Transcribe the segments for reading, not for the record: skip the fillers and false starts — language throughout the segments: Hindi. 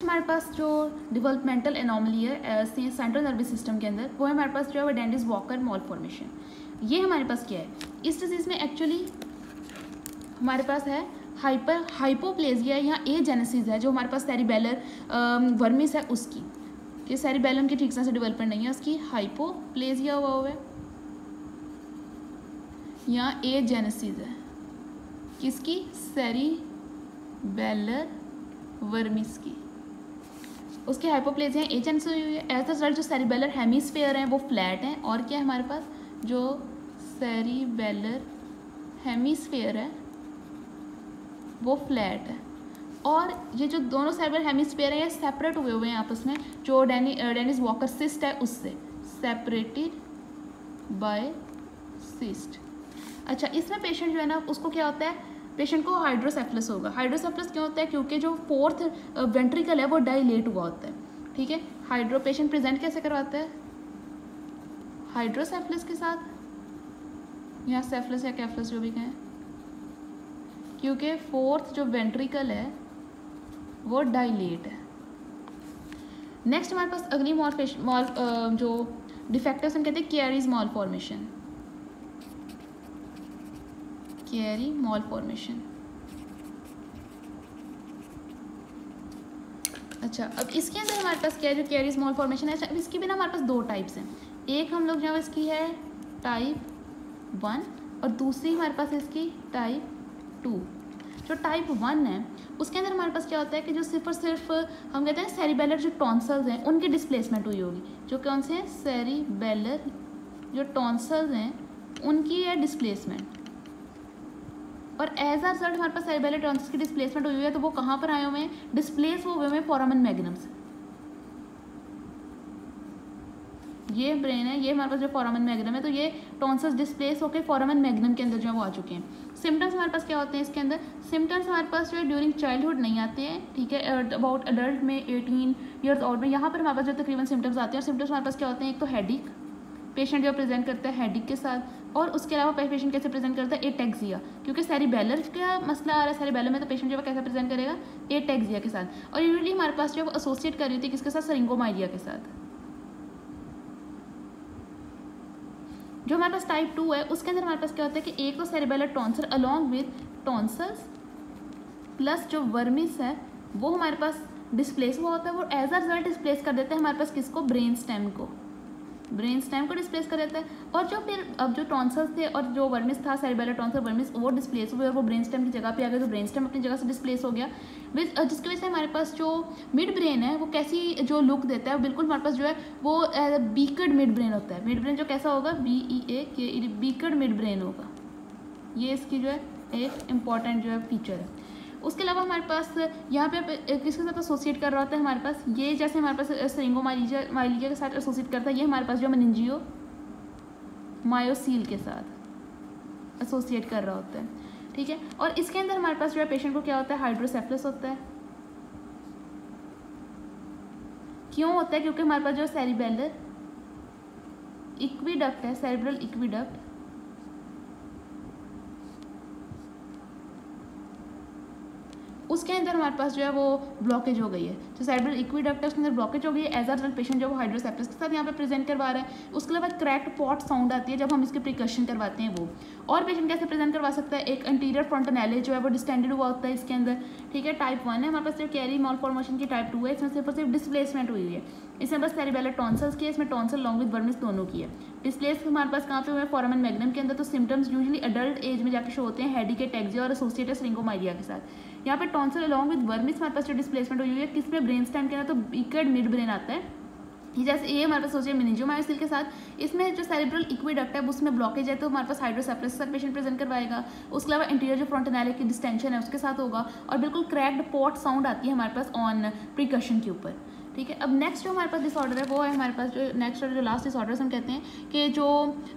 हमारे पास जो डेवलपमेंटल एनोमली है सेंट्रल नर्वस सिस्टम के अंदर, वो है हमारे पास जो है डेंडिस वॉकर मालफॉर्मेशन। ये हमारे पास क्या है, इस डिजीज़ में एक्चुअली हमारे पास है हाइपोप्लेजिया या एजेनेसिस है, जो हमारे पास सेरिबेलर वर्मिस है उसकी, कि सेरिबेलम की ठीक से डेवलपमेंट नहीं है, उसकी हाइपोप्लेजिया हुआ है या एजेनेसिस है, किसकी, सेरिबेलर वर्मिस की, उसकी हाइपोप्लेजिया एजेनेसिस हुई है। एज द रिजल्ट जो सेरिबेलर हेमिस्फेयर हैं वो फ्लैट हैं, और क्या है हमारे पास जो सेरिबेलर हेमिस्फेयर है वो फ्लैट है, और ये जो दोनों सेरिबेलर हेमिस्फेयर है ये सेपरेट हुए हैं आपस में, जो डेनिस वॉकर सिस्ट है उससे सेपरेटेड बाय सिस्ट। अच्छा, इसमें पेशेंट जो है ना उसको क्या होता है, पेशेंट को हाइड्रोसेफलस होगा। हाइड्रोसेफलस क्यों होता है, क्योंकि जो फोर्थ वेंट्रिकल है वो डायलेट हुआ होता है। ठीक है, पेशेंट प्रेजेंट कैसे करवाता है, हाइड्रोसेफलस के साथ, या सेफलस या कैफलस जो भी कहें, क्योंकि फोर्थ जो वेंट्रिकल है वो डायलेट है। नेक्स्ट हमारे पास अगली जो डिफेक्टिव हम कहते हैं कैरीज मालफॉर्मेशन, कैरी मालफॉर्मेशन। अच्छा, अब इसके अंदर हमारे पास क्या है, जो कैरीज मालफॉर्मेशन है, अब इसकी भी ना हमारे पास दो टाइप्स हैं। एक हम लोग जो इसकी है टाइप 1, और दूसरी हमारे पास इसकी टाइप 2। जो टाइप 1 है उसके अंदर हमारे पास क्या होता है कि जो सिर्फ और सिर्फ हम कहते हैं सेरिबेलर जो टॉन्सल्स हैं उनकी डिस्प्लेसमेंट हुई होगी। जो कौन से हैं, सेरिबेलर जो टॉन्सल्स हैं उनकी है डिस्प्लेसमेंट, और एज आ रिजल्ट हमारे पास सेरिबेलर टॉन्सिल्स की डिस्प्लेसमेंट हुई है, तो वो कहाँ पर आए हुए हैं, डिस्प्लेस हुए हैं फोरामन मैग्नम से। ये ब्रेन है, ये हमारे पास जो फोरामन मैग्नम है, तो ये टॉन्सिल्स डिस्प्लेस होकर फोरामन मैग्नम के अंदर जो है वो आ चुके हैं। सिम्टम्स हमारे पास क्या होते हैं इसके अंदर, सिम्टम्स हमारे पास जो है ड्यूरिंग चाइल्डहुड नहीं आते हैं, ठीक है, अबाउट अडल्ट में 18 ईयर्स ओल्ड में यहाँ पर हमारे पास जो तकरीबन सिम्टम्स आते हैं। और सिम्टम्स हमारे पास क्या होते हैं, एक तो हेडिक, पेशेंट जो प्रेजेंट करता है हेडिक के साथ, और उसके अलावा पेशेंट कैसे प्रेजेंट करता है, एटेक्सिया, क्योंकि सेरिबेलर का मसला आ रहा है सेरिबेलर में, तो पेशेंट जो है कैसे प्रेजेंट करेगा, एटेक्सिया के साथ। और यूजुअली हमारे पास जो है एसोसिएट कर रही थी किसके साथ, सिरिंगोमाइलिया के साथ। जो हमारे पास टाइप 2 है उसके अंदर हमारे पास क्या होता है कि एक तो cerebellar tonsil along with tonsils plus जो वर्मिस है वो हमारे पास डिस्प्लेस हुआ होता है, वो एज अ रिजल्ट डिस्प्लेस कर देते हैं हमारे पास किसको, ब्रेन स्टेम को, ब्रेन स्टेम को डिस्प्लेस कर देता है। और जो फिर अब जो टॉन्सल्स थे और जो वर्मिस था सेरिबेलर टॉन्सल वर्मिस वो डिस्प्लेस हुए और वो ब्रेन स्टेम की जगह पे आ गए, तो ब्रेन स्टेम अपनी जगह से डिस्प्लेस हो गया, जिसकी वजह से हमारे पास जो मिड ब्रेन है वो कैसी जो लुक देता है, बिल्कुल हमारे पास जो है वो बीकड मिड ब्रेन होता है। मिड ब्रेन जो कैसा होगा, BEAK, बीकड मिड ब्रेन होगा, ये इसकी जो है एक इम्पॉर्टेंट जो है फीचर है। उसके अलावा हमारे पास यहाँ पे किसके साथ एसोसिएट कर रहा होता है, हमारे पास ये जैसे हमारे पास सिरिंगोमाइलिया के साथ एसोसिएट करता है, ये हमारे पास जो मेनिंजियो मायोसील के साथ एसोसिएट कर रहा होता है। ठीक है, और इसके अंदर हमारे पास जो है पेशेंट को क्या होता है, हाइड्रोसेफलस होता है। क्यों होता है, क्योंकि हमारे पास जो सेरिबेलर इक्विडक्ट है, सेरिब्रल इक्विडक्ट, उसके अंदर हमारे पास जो है वो ब्लॉकेज हो गई है। जो सेरिब्रल इक्विडक्ट है उसके अंदर ब्लॉकेज हो गई है, एज अ रिजल्ट पेशेंट जो वो हाइड्रोसेफलस के साथ यहाँ पे प्रेजेंट करवा रहा है। उसके अलावा क्रैक्ड पॉट साउंड आती है जब हम इसके प्रिकॉशन करवाते हैं वो। और पेशेंट कैसे प्रेजेंट करवा सकता है, एक एंटीरियर फ्रंटनेले जो है वो डिस्टेंडेड हुआ होता है इसके अंदर। ठीक है, टाइप 1 है हमारे पास, जो कैरी मालफॉर्मेशन की टाइप 2 है, इसमें सिर्फ डिस्प्लेसमेंट हुई है। इसमें बस सेरिबेलर टॉन्सल्स की है, इसमें टॉन्सल लॉन्ग विद वर्मिस दोनों की है। डिस्प्लेस हमारे पास कहाँ पे हुए हैं, फोरामन मैग्नम के अंदर। तो सिम्टम्स यूजुअली अडल्ट एज में जाकर शो होते हैं, हेडिक, एटेक्सिया और एसोसिएटेड सिरिंगोमाइलिया के साथ। यहाँ पे टॉन्सल अलॉन्ग विद वर्मिस हमारे पास जो डिस्प्लेसमेंट हुई है किसमें, ब्रेन स्टेम के अंदर, तो बीकड मिड ब्रेन आता है। ये जैसे ये हमारे पास सोचिए मेनिंजियोमायोसिल के साथ, इसमें जो सेरिब्रल इक्विडक्ट है उसमें ब्लॉकेज है, तो हमारे पास हाइड्रोसेफलस के साथ पेशेंट प्रेजेंट करवाएगा। उसके अलावा इंटीरियर जो फ्रंटनेले की डिस्टेंशन है उसके साथ होगा, और बिल्कुल क्रैक्ड पॉट साउंड आती है हमारे पास ऑन प्रिकॉशन के ऊपर। ठीक है, अब नेक्स्ट जो हमारे पास डिसऑर्डर है वो है हमारे पास जो नेक्स्ट और जो लास्ट डिसऑर्डर्स हम कहते हैं कि जो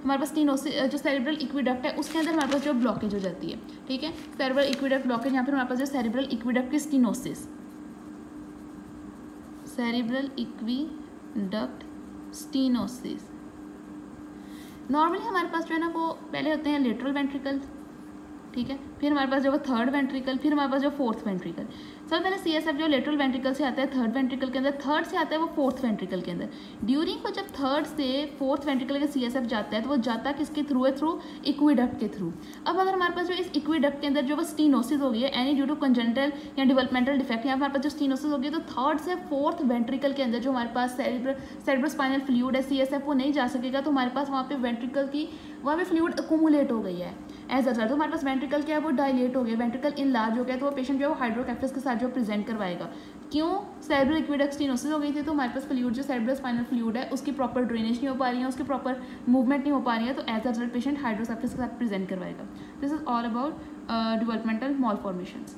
हमारे पास जो सेरिब्रल इक्विडक्ट है उसके अंदर हमारे पास जो ब्लॉकेज हो जाती है। ठीक है, सेरिब्रल इक्विडक्ट ब्लॉकेज, यहाँ पर हमारे पास जो सेरिब्रल इक्विडक्ट की स्टीनोसिस, सेरिब्रल इक्विडक्ट स्टीनोसिस। नॉर्मली हमारे पास जो है ना वो पहले होते हैं लेटरल वेंट्रिकल, ठीक है। फिर हमारे पास जो वो थर्ड वेंट्रिकल, फिर हमारे पास जो फोर्थ वेंट्रिकल। सबसे पहले CSF जो लेटरल वेंट्रिकल से आता है थर्ड वेंट्रिकल के अंदर, थर्ड से आता है वो फोर्थ वेंट्रिकल के अंदर। ड्यूरिंग को जब थर्ड से फोर्थ वेंट्रिकल के CSF जाता है तो वो जाता किसके थ्रू है, थ्रू इक्विडक्ट के थ्रू। अब अगर हमारे पास जो इस इक्विडक्ट के अंदर जो वो स्टीनोसिस हो गई है एनी ड्यू टू कंजेनिटल या डेवलपमेंटल डिफेक्ट, यहाँ हमारे पास जो स्टीनोसिस हो गई है तो थर्ड से फोर्थ वेंट्रिकल के अंदर जो हमारे पास सेरेब्रोस्पाइनल फ्लूइड है CSF वो नहीं जा सकेगा, तो हमारे पास वहाँ पे वेंट्रिकल की वहाँ पे फ्लूइड अकोमुलेट हो गई है एज अ रिजल्ट। तो हमारे पास वेंट्रिकल क्या है वो डायलेट हो गया, वेंट्रिकल इनलार्ज हो गया, तो वो पेशेंट जो है वो हाइड्रोकेफ्लस के साथ जो प्रेजेंट करवाएगा। क्यों? सेरेब्रल एक्विडक्ट स्टीनोसिस हो गई थी, तो हमारे पास फ्लूइड जो सेरेब्रल स्पाइनल फ्लूइड है उसकी प्रॉपर ड्रेनेज नहीं हो पा रही है, उसकी प्रॉपर मूवमेंट नहीं हो पा रही है, तो as a result patient hydrocephalus के साथ प्रेजेंट करवाएगा। This is all about developmental मॉलफॉर्मेशंस।